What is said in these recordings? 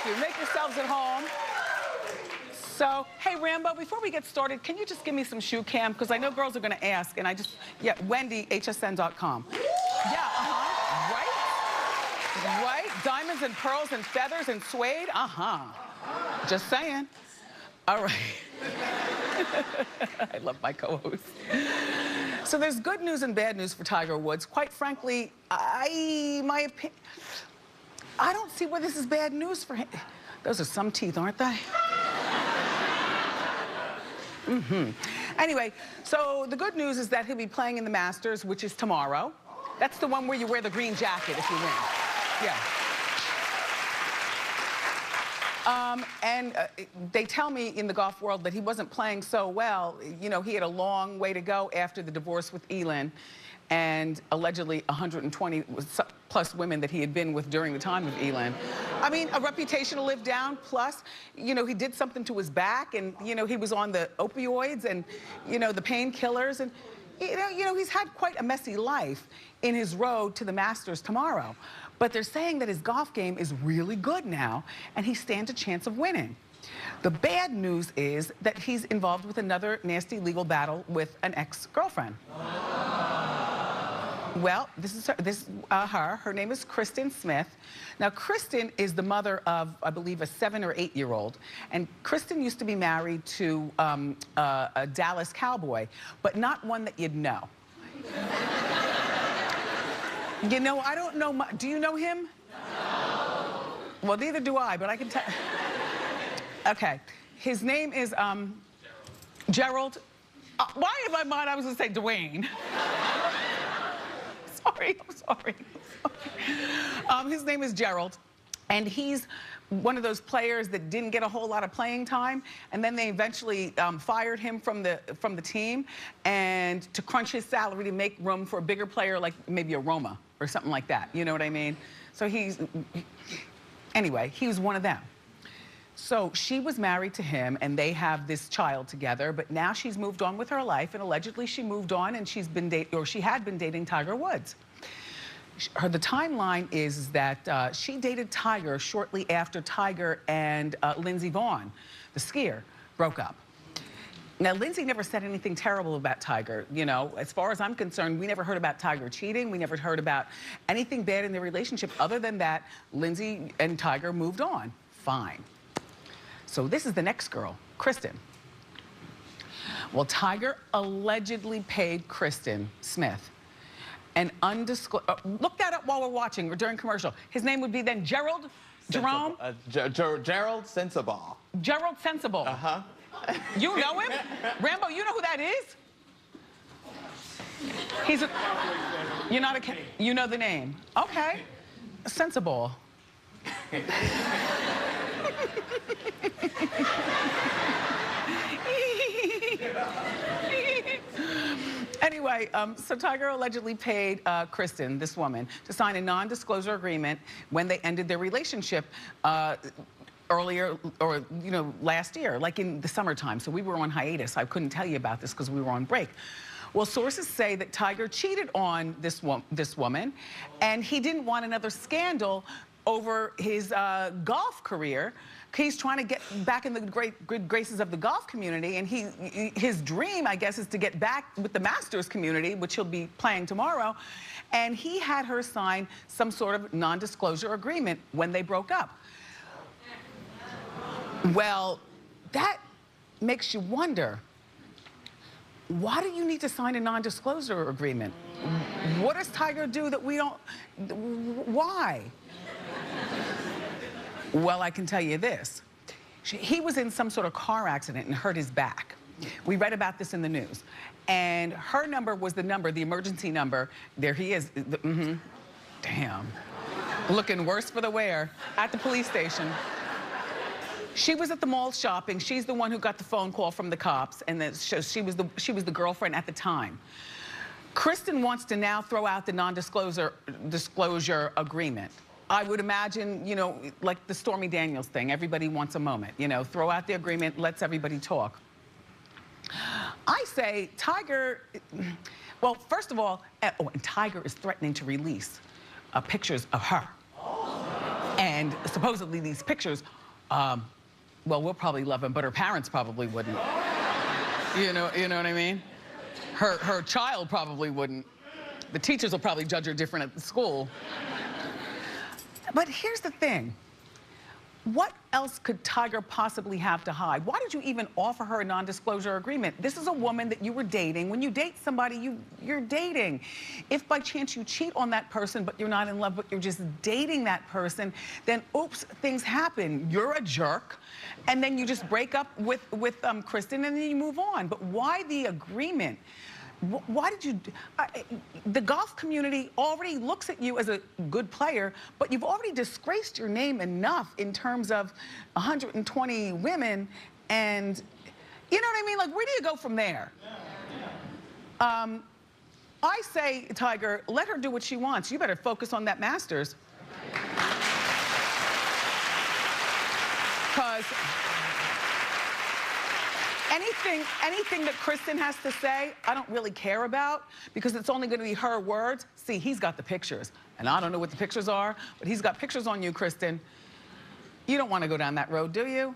Thank you. Make yourselves at home. So, hey, Rambo, before we get started, can you just give me some shoe cam? Because I know girls are going to ask, and yeah, Wendy, hsn.com. Yeah, right? Diamonds and pearls and feathers and suede? Just saying. All right. I love my co-host. So there's good news and bad news for Tiger Woods. Quite frankly, my opinion, I don't see where this is bad news for him. Those are some teeth, aren't they? Anyway, so the good news is that he'll be playing in the Masters, which is tomorrow. That's the one where you wear the green jacket if you win. Yeah. They tell me in the golf world that he wasn't playing so well. You know, he had a long way to go after the divorce with Elin, and allegedly 120 plus women that he had been with during the time of Elin. I mean, a reputation to live down, plus, you know, he did something to his back, and, you know, he was on the opioids and, you know, the painkillers, and, you know, he's had quite a messy life in his road to the Masters tomorrow. But they're saying that his golf game is really good now, and he stands a chance of winning. The bad news is that he's involved with another nasty legal battle with an ex-girlfriend. Well, this is her. Her name is Kristen Smith. Now, Kristen is the mother of, I believe, a 7 or 8-year-old. And Kristen used to be married to a Dallas cowboy, but not one that you'd know. You know, I don't know. Do you know him? No. Well, neither do I, but I can tell. Okay. His name is Gerald. Why in my mind I was going to say Dwayne? Sorry, I'm sorry. His name is Gerald, and he's one of those players that didn't get a whole lot of playing time, and then they eventually fired him from the team, and to crunch his salary to make room for a bigger player like maybe a Roma or something like that. You know what I mean? So anyway, he was one of them. So she was married to him, and they have this child together, but now she's moved on with her life, and allegedly she moved on, and she had been dating Tiger Woods. The timeline is that she dated Tiger shortly after Tiger and Lindsey Vonn, the skier, broke up. Now, Lindsey never said anything terrible about Tiger. You know, as far as I'm concerned, we never heard about Tiger cheating. We never heard about anything bad in their relationship other than that Lindsey and Tiger moved on. Fine. So this is the next girl, Kristen. Well, Tiger allegedly paid Kristen Smith an undisclosed, look that up while we're watching or during commercial. His name would be then Gerald, Jerome? Gerald Sensible. Gerald Sensible. Uh-huh. You know him? Rambo, you know who that is? He's a, you're not a, you know the name. Okay. Sensible. Anyway, so Tiger allegedly paid Kristen, this woman, to sign a non-disclosure agreement when they ended their relationship earlier, or, you know, last year, like in the summertime. So we were on hiatus. I couldn't tell you about this because we were on break. Well, sources say that Tiger cheated on this woman, and he didn't want another scandal over his golf career. He's trying to get back in the good graces of the golf community, and his dream, I guess, is to get back with the Masters community, which he'll be playing tomorrow. And he had her sign some sort of non-disclosure agreement when they broke up. Well, that makes you wonder, why do you need to sign a non-disclosure agreement? What does Tiger do that we don't, why? Well, I can tell you this. He was in some sort of car accident and hurt his back. We read about this in the news. And her number was the number, the emergency number. There he is. Damn. Looking worse for the wear at the police station. She was at the mall shopping. She's the one who got the phone call from the cops, and she was the girlfriend at the time. Kristen wants to now throw out the non-disclosure agreement. I would imagine, you know, like the Stormy Daniels thing, everybody wants a moment, you know, throw out the agreement, lets everybody talk. I say Tiger, well, first of all, and Tiger is threatening to release pictures of her. And supposedly these pictures, well, we'll probably love him, but her parents probably wouldn't. You know what I mean? Her child probably wouldn't. The teachers will probably judge her different at the school. But here's the thing. What else could Tiger possibly have to hide? Why did you even offer her a non-disclosure agreement? This is a woman that you were dating. When you date somebody, you're dating. If by chance you cheat on that person, but you're not in love, but you're just dating that person, then oops, things happen. You're a jerk, and then you just break up with Kristen, and then you move on. But why the agreement? Why did you, the golf community already looks at you as a good player, but you've already disgraced your name enough in terms of 120 women, and you know what I mean? Like, where do you go from there? I say, Tiger, let her do what she wants. You better focus on that Masters. Because anything that Kristen has to say, I don't really care about, because it's only gonna be her words. See, he's got the pictures, and I don't know what the pictures are, but he's got pictures on you, Kristen. You don't wanna go down that road, do you?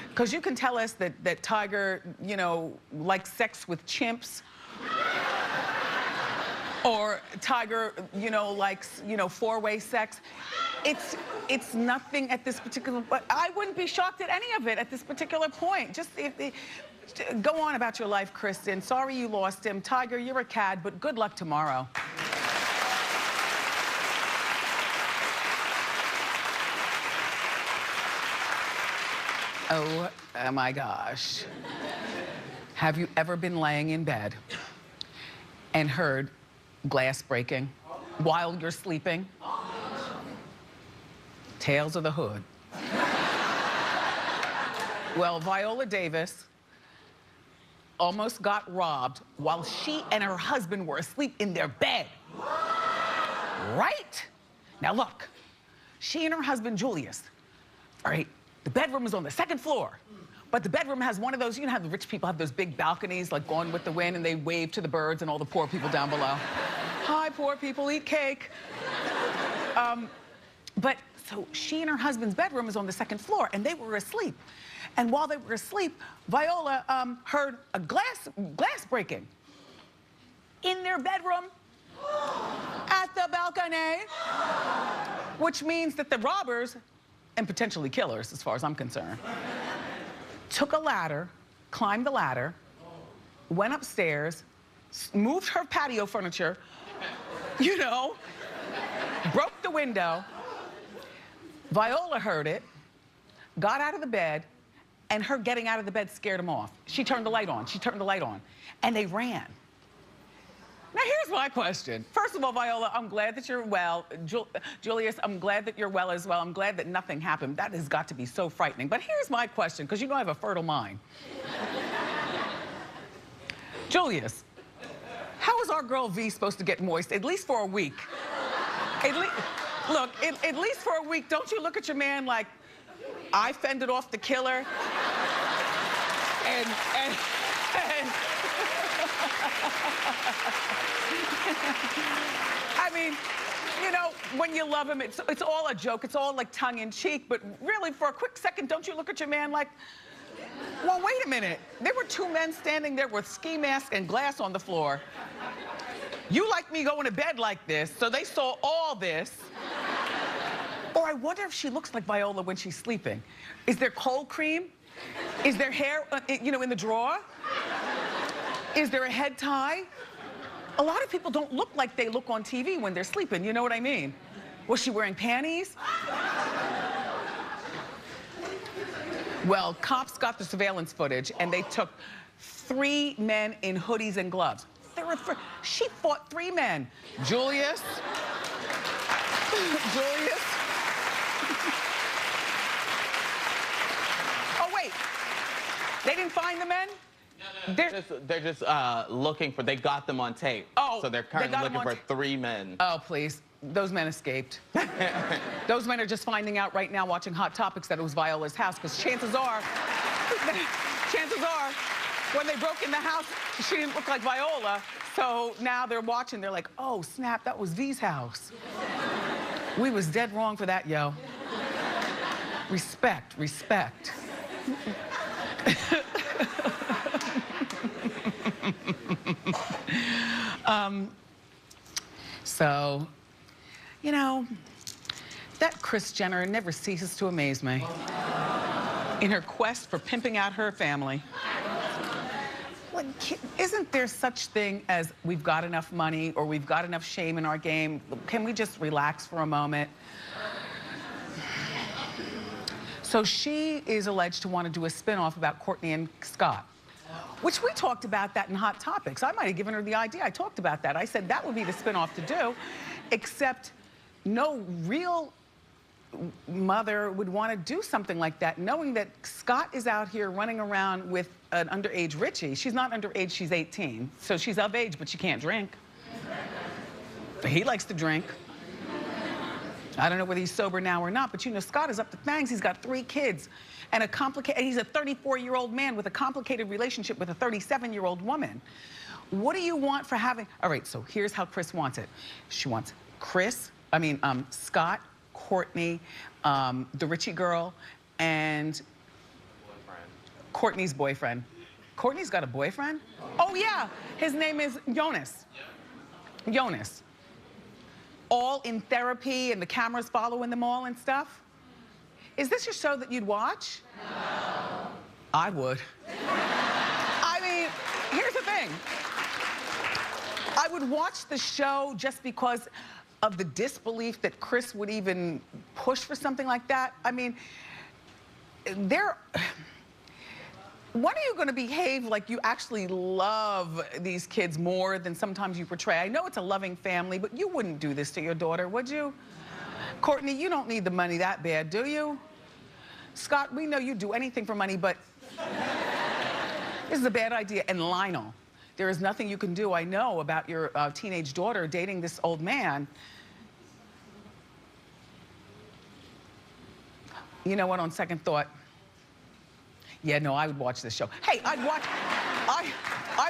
Because you can tell us that Tiger, you know, likes sex with chimps, or Tiger, you know, likes, you know, four-way sex. It's nothing at this particular, but I wouldn't be shocked at any of it at this particular point. Just go on about your life, Kristen. Sorry you lost him. Tiger, you're a cad, but good luck tomorrow. Oh my gosh. Have you ever been laying in bed and heard glass breaking while you're sleeping? Tales of the hood. Well, Viola Davis almost got robbed while she and her husband were asleep in their bed. Right? Now look, she and her husband, Julius, all right, the bedroom is on the second floor, but the bedroom has one of those, you know how the rich people have those big balconies, like Gone with the Wind, and they wave to the birds and all the poor people down below. Hi, poor people, eat cake. But so she and her husband's bedroom is on the second floor, and they were asleep. And while they were asleep, Viola heard a glass breaking in their bedroom at the balcony, which means that the robbers, and potentially killers, as far as I'm concerned, took a ladder, climbed the ladder, went upstairs, moved her patio furniture, you know, broke the window. Viola heard it, got out of the bed, and her getting out of the bed scared him off. She turned the light on, and they ran. Now here's my question. First of all, Viola, I'm glad that you're well. Julius, I'm glad that you're well as well. I'm glad that nothing happened. That has got to be so frightening. But here's my question, because you know I have a fertile mind. Julius, how is our girl V supposed to get moist, at least for a week? Look, at least for a week, don't you look at your man like, I fended off the killer, and I mean, you know, when you love him, it's all a joke, it's all like tongue-in-cheek, but really, for a quick second, don't you look at your man like, well, wait a minute, there were two men standing there with ski masks and glass on the floor. You like me going to bed like this, so they saw all this. Or I wonder if she looks like Viola when she's sleeping. Is there cold cream? Is there hair, you know, in the drawer? Is there a head tie? A lot of people don't look like they look on TV when they're sleeping, you know what I mean? Was she wearing panties? Well, cops got the surveillance footage and they took 3 men in hoodies and gloves. She fought 3 men. Julius. Oh, wait. They didn't find the men? They're just looking for, they got them on tape. Oh, so they're currently looking for 3 men. Oh, please. Those men escaped. Those men are just finding out right now watching Hot Topics that it was Viola's house, because chances are, when they broke in the house, she didn't look like Viola. So now they're watching, they're like, oh, snap, that was V's house. We was dead wrong for that, yo. Respect, respect. So, you know, that Kris Jenner never ceases to amaze me in her quest for pimping out her family. Like, isn't there such thing as we've got enough money or we've got enough shame in our game? Can we just relax for a moment? So she is alleged to want to do a spinoff about Kourtney and Scott, which we talked about that in Hot Topics. I might have given her the idea. I talked about that. I said that would be the spinoff to do, except no real mother would want to do something like that, knowing that Scott is out here running around with an underage Richie. She's not underage, she's 18. So she's of age, but she can't drink. He likes to drink. I don't know whether he's sober now or not, but you know, Scott is up to things. He's got 3 kids and he's a 34-year-old man with a complicated relationship with a 37-year-old woman. What do you want for having, all right, so here's how Kris wants it. She wants Scott, Kourtney, the Richie girl, and Kourtney's boyfriend. Kourtney's got a boyfriend? Oh yeah, his name is Jonas. Jonas. All in therapy and the cameras following them all and stuff? Is this your show that you'd watch? No. I would. I mean, here's the thing. I would watch the show just because of the disbelief that Kris would even push for something like that. I mean, when are you going to behave like you actually love these kids more than sometimes you portray? I know it's a loving family, but you wouldn't do this to your daughter, would you? Kourtney, you don't need the money that bad, do you? Scott, we know you'd do anything for money, but this is a bad idea. And Lionel, there is nothing you can do, I know, about your teenage daughter dating this old man. You know what, on second thought, yeah, no, I would watch this show. Hey, I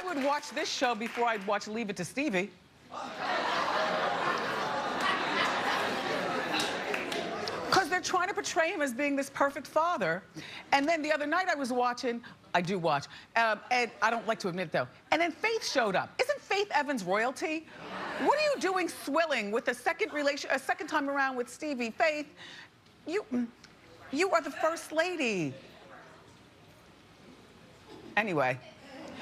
would watch this show before I'd watch Leave It to Stevie. Because they're trying to portray him as being this perfect father. And then the other night I was watching, I do watch, and I don't like to admit it though, and then Faith showed up. Isn't Faith Evans royalty? What are you doing swilling with a second time around with Stevie? Faith, you are the first lady. Anyway,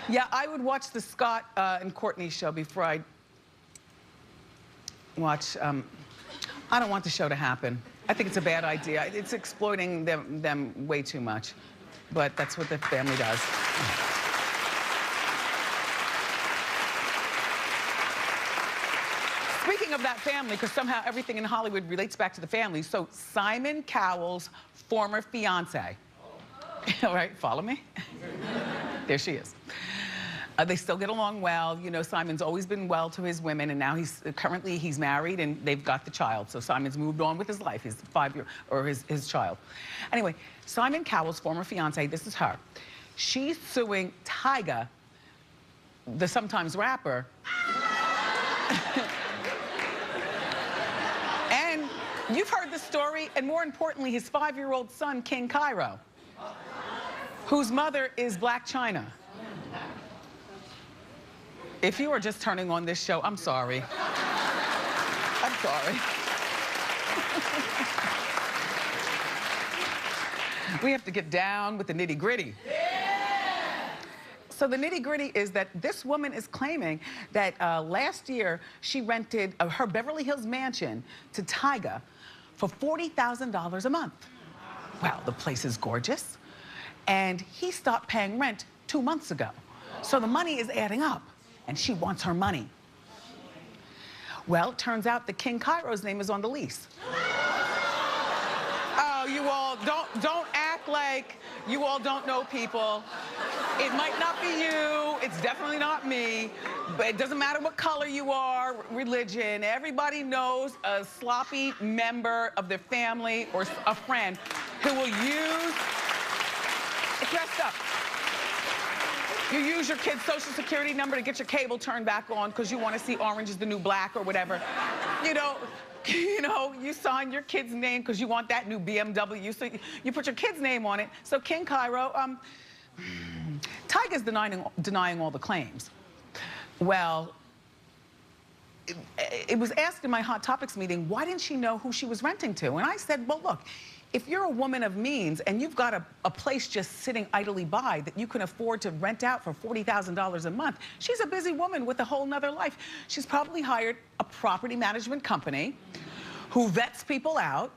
yeah, I would watch the Scott and Kourtney show before I'd watch, I don't want the show to happen. I think it's a bad idea. It's exploiting them way too much, but that's what the family does. Speaking of that family, because somehow everything in Hollywood relates back to the family, so Simon Cowell's former fiance. All right, follow me? There she is. They still get along well. You know, Simon's always been well to his women, and now currently he's married and they've got the child. So Simon's moved on with his life, his his child. Anyway, Simon Cowell's former fiance, this is her. She's suing Tyga, the sometimes rapper. And you've heard the story, and more importantly, his 5-year-old son, King Cairo, whose mother is Black China. If you are just turning on this show, I'm sorry. I'm sorry. We have to get down with the nitty-gritty. Yeah. So the nitty-gritty is that this woman is claiming that last year she rented her Beverly Hills mansion to Tyga for $40,000 a month. Well, the place is gorgeous. And he stopped paying rent 2 months ago. So the money is adding up, and she wants her money. Well, it turns out that King Cairo's name is on the lease. Oh, you all, don't act like you all don't know people. It might not be you, it's definitely not me, but it doesn't matter what color you are, religion, everybody knows a sloppy member of their family or a friend who will use. It's messed up. You use your kid's social security number to get your cable turned back on because you want to see Orange is the New Black or whatever. You know, You know, you sign your kid's name because you want that new BMW, so you put your kid's name on it. So King Cairo, Tyga's denying all the claims. Well, it was asked in my Hot Topics meeting, why didn't she know who she was renting to? And I said, well, look, if you're a woman of means and you've got a place just sitting idly by that you can afford to rent out for $40,000 a month, she's a busy woman with a whole nother life. She's probably hired a property management company who vets people out.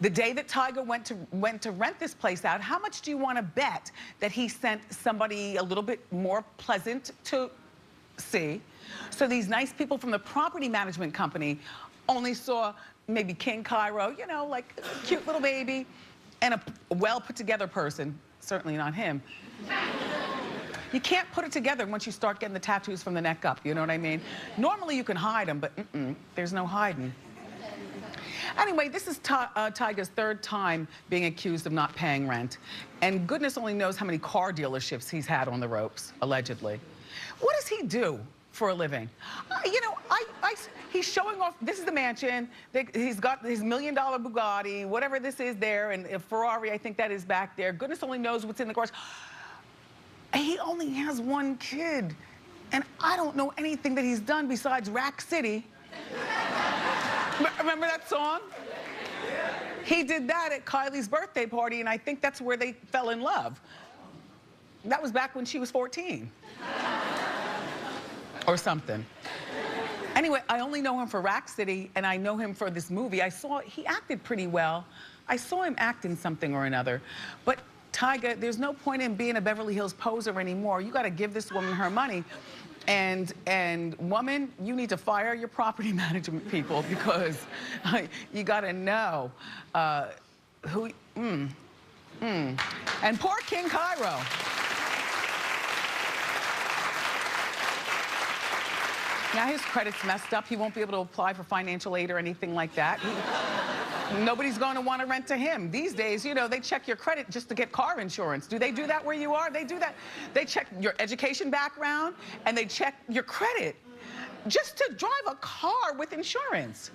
The day that Tyga went to rent this place out, how much do you want to bet that he sent somebody a little bit more pleasant to see? So these nice people from the property management company only saw maybe King Cairo, you know, like a cute little baby, and a well put together person. Certainly not him. You can't put it together once you start getting the tattoos from the neck up, you know what I mean? Normally you can hide them, but there's no hiding. Anyway, this is Tyga's third time being accused of not paying rent. And goodness only knows how many car dealerships he's had on the ropes, allegedly. What does he do for a living? You know, he's showing off, this is the mansion, he's got his $1 million Bugatti, whatever this is there, and a Ferrari, I think that is back there. Goodness only knows what's in the cars. He only has one kid, and I don't know anything that he's done besides Rack City. Remember that song? He did that at Kylie's birthday party, and I think that's where they fell in love. That was back when she was 14. Or something. Anyway, I only know him for Rack City, and I know him for this movie. He acted pretty well. I saw him act in something or another. But Tyga, there's no point in being a Beverly Hills poser anymore. You gotta give this woman her money. And woman, you need to fire your property management people because you gotta know who, And poor King Cairo. Now his credit's messed up. He won't be able to apply for financial aid or anything like that. Nobody's going to want to rent to him. These days, you know, they check your credit just to get car insurance. Do they do that where you are? They do that. They check your education background and they check your credit just to drive a car with insurance.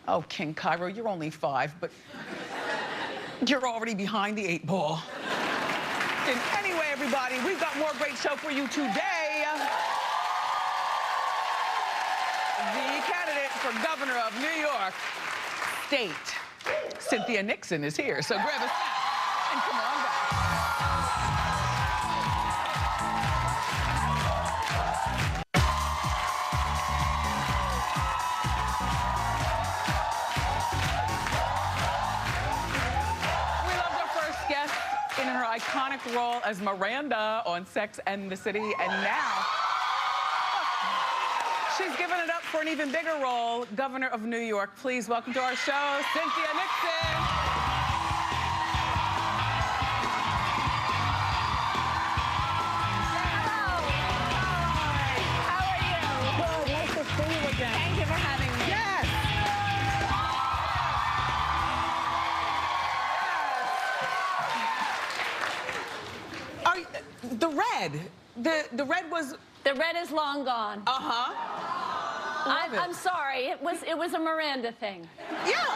Oh, King Cairo, you're only 5, but you're already behind the 8 ball. And anyway, everybody, we've got more great show for you today. The candidate for governor of New York State, Cynthia Nixon, is here. So grab a snack and come on back. We loved our first guest in her iconic role as Miranda on Sex and the City, and now she's given it up for an even bigger role, Governor of New York. Please welcome to our show, Cynthia Nixon. Hello. Hi. How are you? Good, nice to see you again. Thank you for having me. Yes. The red was. The red is long gone. Uh-huh. I'm sorry. It was a Miranda thing. Yeah.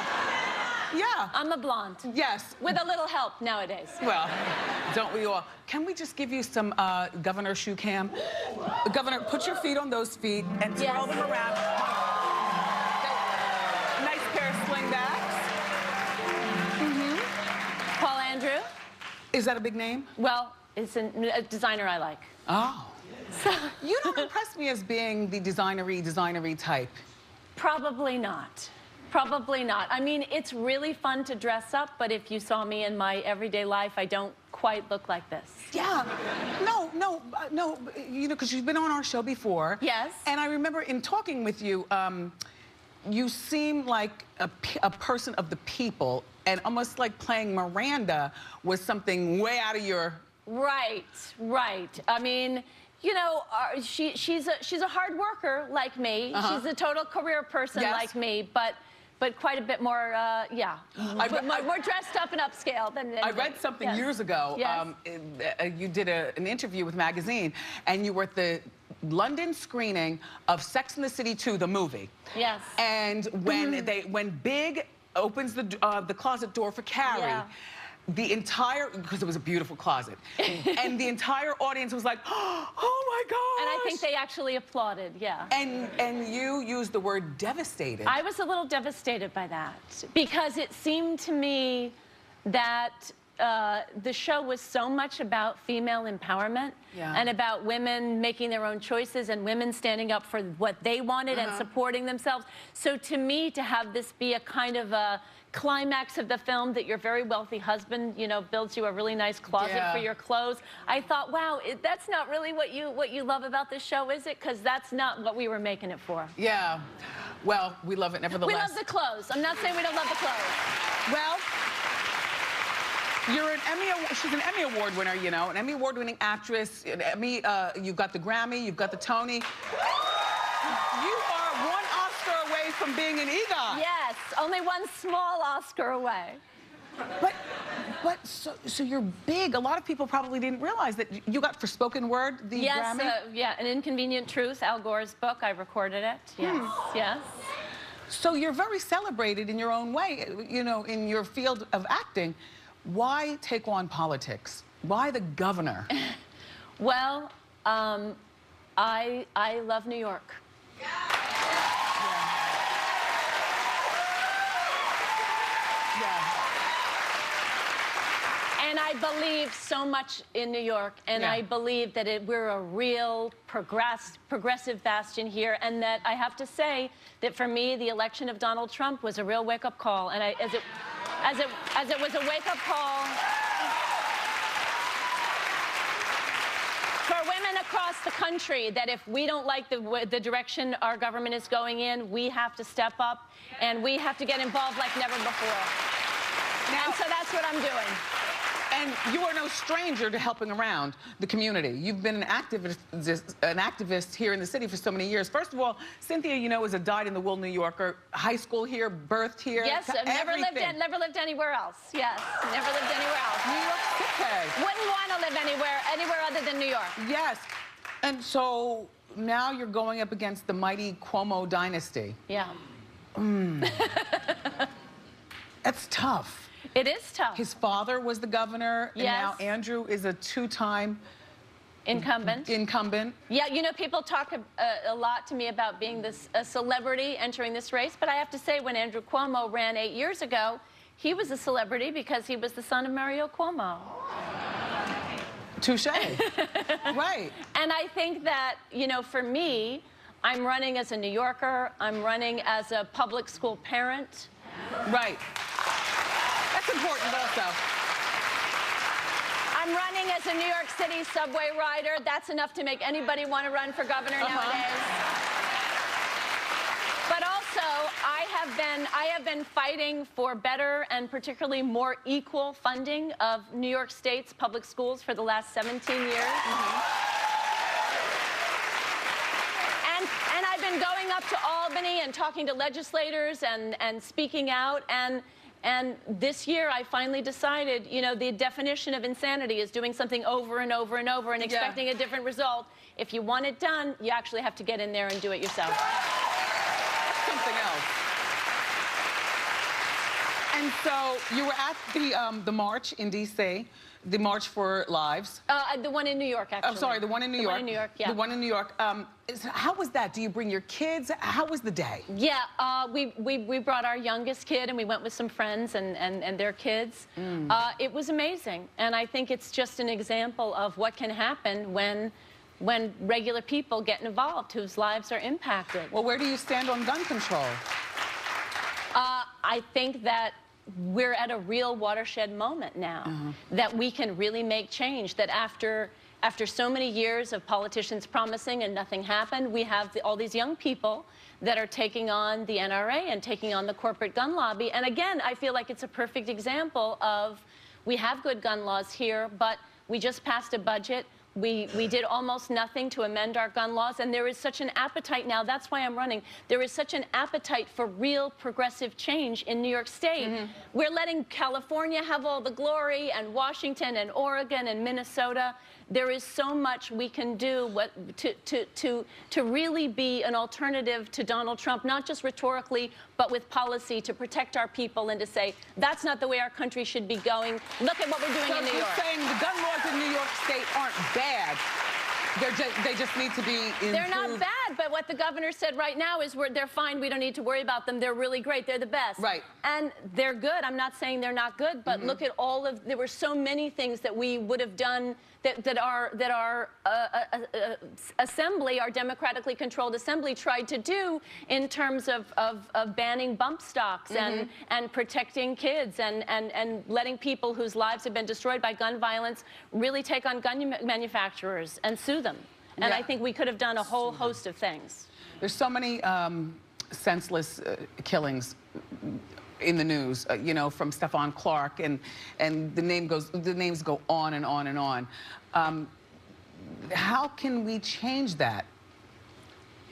Yeah. I'm a blonde. Yes. With a little help nowadays. Well, don't we all? Can we just give you some Governor shoe cam? Governor, put your feet on those feet and twirl them around. Nice pair of slingbacks. Paul Andrew? Is that a big name? Well, it's a designer I like. Oh. You don't impress me as being the designery type. Probably not. Probably not. I mean, it's really fun to dress up, but if you saw me in my everyday life, I don't quite look like this. Yeah. No, you know, because you've been on our show before. Yes. And I remember in talking with you, you seem like a person of the people, and almost like playing Miranda was something way out of your... Right. I mean, you know, she's a hard worker like me. She's a total career person like me, but quite a bit more, more dressed up and upscale than I read something years ago. Yes. You did an interview with Magazine, and you were at the London screening of Sex and the City 2, the movie. Yes. And when Big opens the closet door for Carrie, Yeah. the entire, because it was a beautiful closet, and the entire audience was like, oh my gosh. And I think they actually applauded, yeah. And you used the word devastated. I was a little devastated by that because it seemed to me that the show was so much about female empowerment and about women making their own choices and women standing up for what they wanted and supporting themselves. So to me, to have this be a kind of a climax of the film that your very wealthy husband, you know, builds you a really nice closet for your clothes, I thought, wow, that's not really what you love about this show, is it? Because that's not what we were making it for. Yeah. Well, we love it nevertheless. We love the clothes. I'm not saying we don't love the clothes. Well, you're an she's an Emmy Award winner, you know, an Emmy Award winning actress. An Emmy, you've got the Grammy, you've got the Tony. You are one Oscar away from being an EGOT. Yes, only one small Oscar away. But so you're big. A lot of people probably didn't realize that you got for spoken word the Grammy. Yeah, An Inconvenient Truth, Al Gore's book. I recorded it. Yes, yes. So you're very celebrated in your own way, you know, in your field of acting. Why take on politics? Why the governor? Well, I love New York. And I believe so much in New York, and I believe that we're a real progressive bastion here, and that I have to say that for me, the election of Donald Trump was a real wake-up call, and as it was a wake-up call for women across the country, that if we don't like the direction our government is going in, we have to step up, and we have to get involved like never before. And so that's what I'm doing. And you are no stranger to helping around the community. You've been an activist here in the city for so many years. First of all, Cynthia, you know, is a dyed-in-the-wool New Yorker. High school here, birthed here. Yes, never lived anywhere else. Yes, never lived anywhere else. New York City. Wouldn't want to live anywhere other than New York. Yes. And so now you're going up against the mighty Cuomo dynasty. Yeah. That's tough. It is tough. His father was the governor, and now Andrew is a two-time incumbent. Yeah, you know, people talk a lot to me about being a celebrity entering this race, but I have to say, when Andrew Cuomo ran 8 years ago, he was a celebrity because he was the son of Mario Cuomo. Touche. Right. And I think that, you know, for me, I'm running as a New Yorker, I'm running as a public school parent. Right. That's important also. I'm running as a New York City subway rider. That's enough to make anybody want to run for governor nowadays. But also, I have been fighting for better and particularly more equal funding of New York State's public schools for the last 17 years. And I've been going up to Albany and talking to legislators and speaking out. And this year, I finally decided, you know, the definition of insanity is doing something over and over and over and expecting a different result. If you want it done, you actually have to get in there and do it yourself. That's something else. And so you were at the march in D.C., the March for Lives. The one in New York, actually. Oh, sorry, the one in New York. The one in New York, yeah. The one in New York. How was that? Do you bring your kids? How was the day? Yeah, we brought our youngest kid, and we went with some friends and their kids. It was amazing, and I think it's just an example of what can happen when regular people get involved, whose lives are impacted. Well, where do you stand on gun control? I think that we're at a real watershed moment now, that we can really make change, that after so many years of politicians promising and nothing happened, we have all these young people that are taking on the NRA and taking on the corporate gun lobby. And again, I feel like it's a perfect example of, we have good gun laws here, but we just passed a budget. We did almost nothing to amend our gun laws, and there is such an appetite now. That's why I'm running. There is such an appetite for real progressive change in New York State. We're letting California have all the glory, and Washington and Oregon and Minnesota. there is so much we can do to really be an alternative to Donald Trump, not just rhetorically, but with policy, to protect our people and to say, that's not the way our country should be going. Look at what we're doing in New York. So you're saying the gun laws in New York State aren't bad. They just need to be improved. They're not bad, but what the governor said right now is they're fine. We don't need to worry about them. They're really great. They're the best. Right. And they're good. I'm not saying they're not good, but look at there were so many things that we would have done that our assembly, our democratically controlled assembly, tried to do in terms of banning bump stocks and protecting kids and letting people whose lives have been destroyed by gun violence really take on gun manufacturers and sue them. And I think we could have done a whole host of things. There's so many senseless killings in the news, you know, from Stephon Clark, and the names go on and on and on. How can we change that?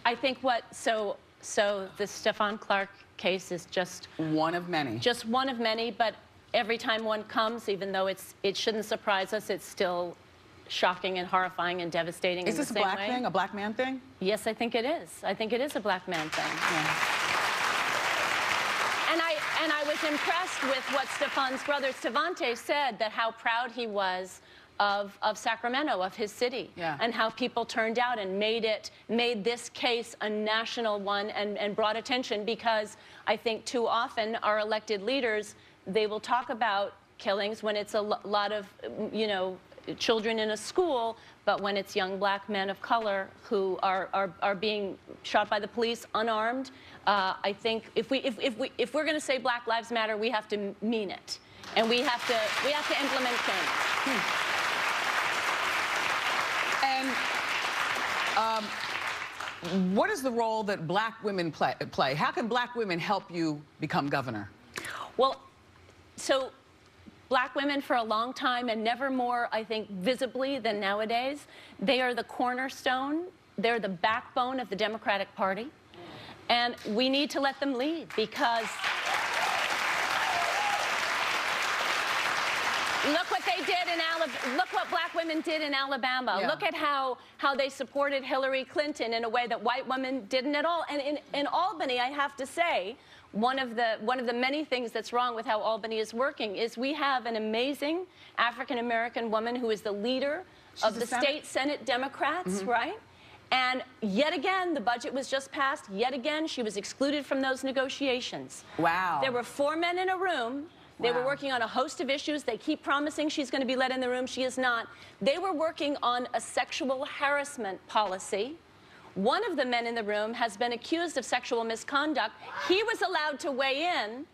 I think so the Stephon Clark case is just one of many. Just one of many, but every time one comes, even though it shouldn't surprise us, it's still shocking and horrifying and devastating. Is this a black thing, a black man thing? Yes, I think it is. I think it is a black man thing. Yeah. And I was impressed with what Stephan's brother Stevante said, that how proud he was of Sacramento, of his city, and how people turned out and made this case a national one and brought attention, because I think too often our elected leaders, they will talk about killings when it's a lot of, you know, children in a school, but when it's young black men of color who are being shot by the police unarmed, I think if we're going to say Black Lives Matter, we have to mean it, and we have to implement change. And what is the role that black women play? How can black women help you become governor? Well, so black women for a long time, and never more, I think, visibly than nowadays, they are the cornerstone, they're the backbone of the Democratic Party. And we need to let them lead, because look what they did in Alabama. Look what black women did in Alabama. Yeah. Look at how they supported Hillary Clinton in a way that white women didn't at all. And in Albany, I have to say, one of the many things that's wrong with how Albany is working is we have an amazing African-American woman who is the leader of the state Senate Democrats, right? And yet again, the budget was just passed. Yet again, she was excluded from those negotiations. Wow. There were 4 men in a room. They were working on a host of issues. They keep promising she's going to be let in the room. She is not. They were working on a sexual harassment policy. One of the men in the room has been accused of sexual misconduct. He was allowed to weigh in.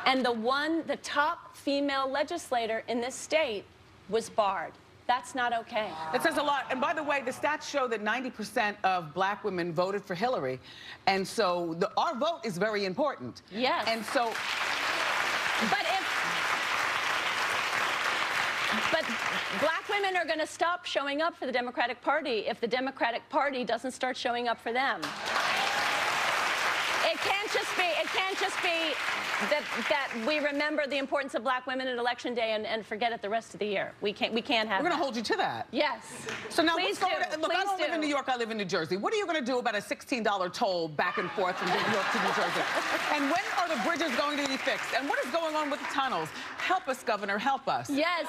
And the top female legislator in this state was barred. That's not okay. It says a lot. And by the way, the stats show that 90% of black women voted for Hillary. And so our vote is very important. Yes. And so... But black women are going to stop showing up for the Democratic Party if the Democratic Party doesn't start showing up for them. It can't just be that we remember the importance of black women at Election Day and forget it the rest of the year. We can't have We're going to hold you to that. Yes. So now Please look, I don't live in New York, I live in New Jersey. What are you going to do about a $16 toll back and forth from New York to New Jersey? And when are the bridges going to be fixed? And what is going on with the tunnels? Help us, Governor, help us. Yes.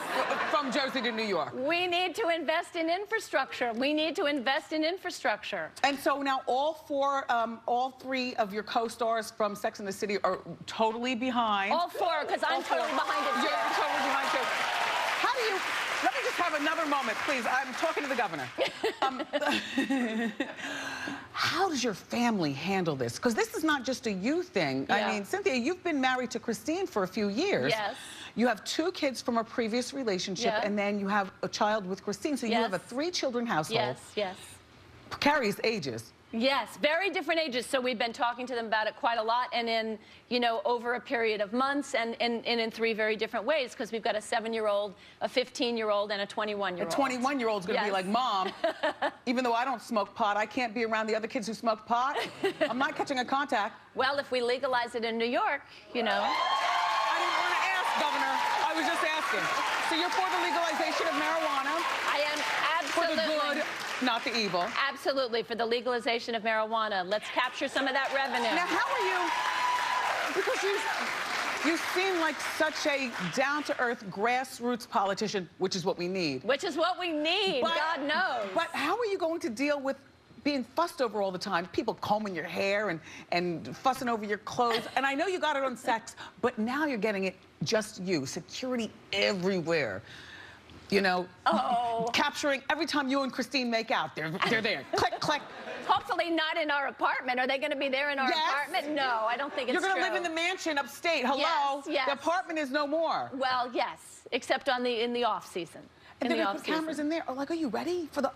From Jersey to New York. We need to invest in infrastructure. We need to invest in infrastructure. And so now all 3 of your co-stars from Sex and the City are totally behind. All 4, because I'm totally behind it too. You're totally behind too. How do you, let me just have another moment, please. I'm talking to the governor. How does your family handle this? Because this is not just a you thing. Yeah. I mean, Cynthia, you've been married to Christine for a few years. Yes. You have 2 kids from a previous relationship, and then you have a child with Christine. So you have a 3-children household. Yes, yes. Precarious ages. Yes, very different ages. So we've been talking to them about it quite a lot, and in, you know, over a period of months, and in 3 very different ways, because we've got a 7-year-old, a 15-year-old, and a 21-year-old. A 21-year-old's going to be like, Mom, even though I don't smoke pot, I can't be around the other kids who smoke pot. I'm not catching a contact. Well, if we legalize it in New York, you know. I didn't want to ask, Governor. I was just asking. So you're for the legalization of marijuana? I For the good, not the evil. Absolutely, for the legalization of marijuana. Let's capture some of that revenue. Now, how are you? Because you seem like such a down-to-earth, grassroots politician, which is what we need. Which is what we need, God knows. But how are you going to deal with being fussed over all the time? People combing your hair and fussing over your clothes. And I know you got it on sex, but now you're getting it just you. Security everywhere. You know, capturing every time you and Christine make out. They're there. Click, click. Hopefully not in our apartment. Are they going to be there in our apartment? No, I don't think it's true. You're going to live in the mansion upstate. Hello? Yes. The apartment is no more. Well, yes, except in the off season. And they're going to put cameras in there. Oh, like, are you ready for the...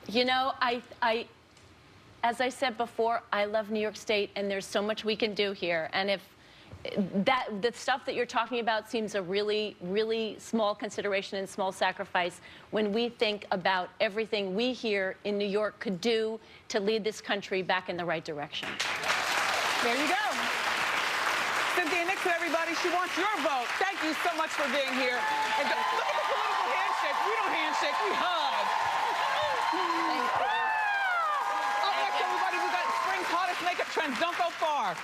You know, as I said before, I love New York State, and there's so much we can do here. And if the stuff that you're talking about seems a really, really small consideration and small sacrifice when we think about everything we here in New York could do to lead this country back in the right direction. There you go. Cynthia Nixon, everybody, she wants your vote. Thank you so much for being here. And look at the political handshake. We don't handshake, we hug. Up next, everybody, we got spring's hottest makeup trends. Don't go far.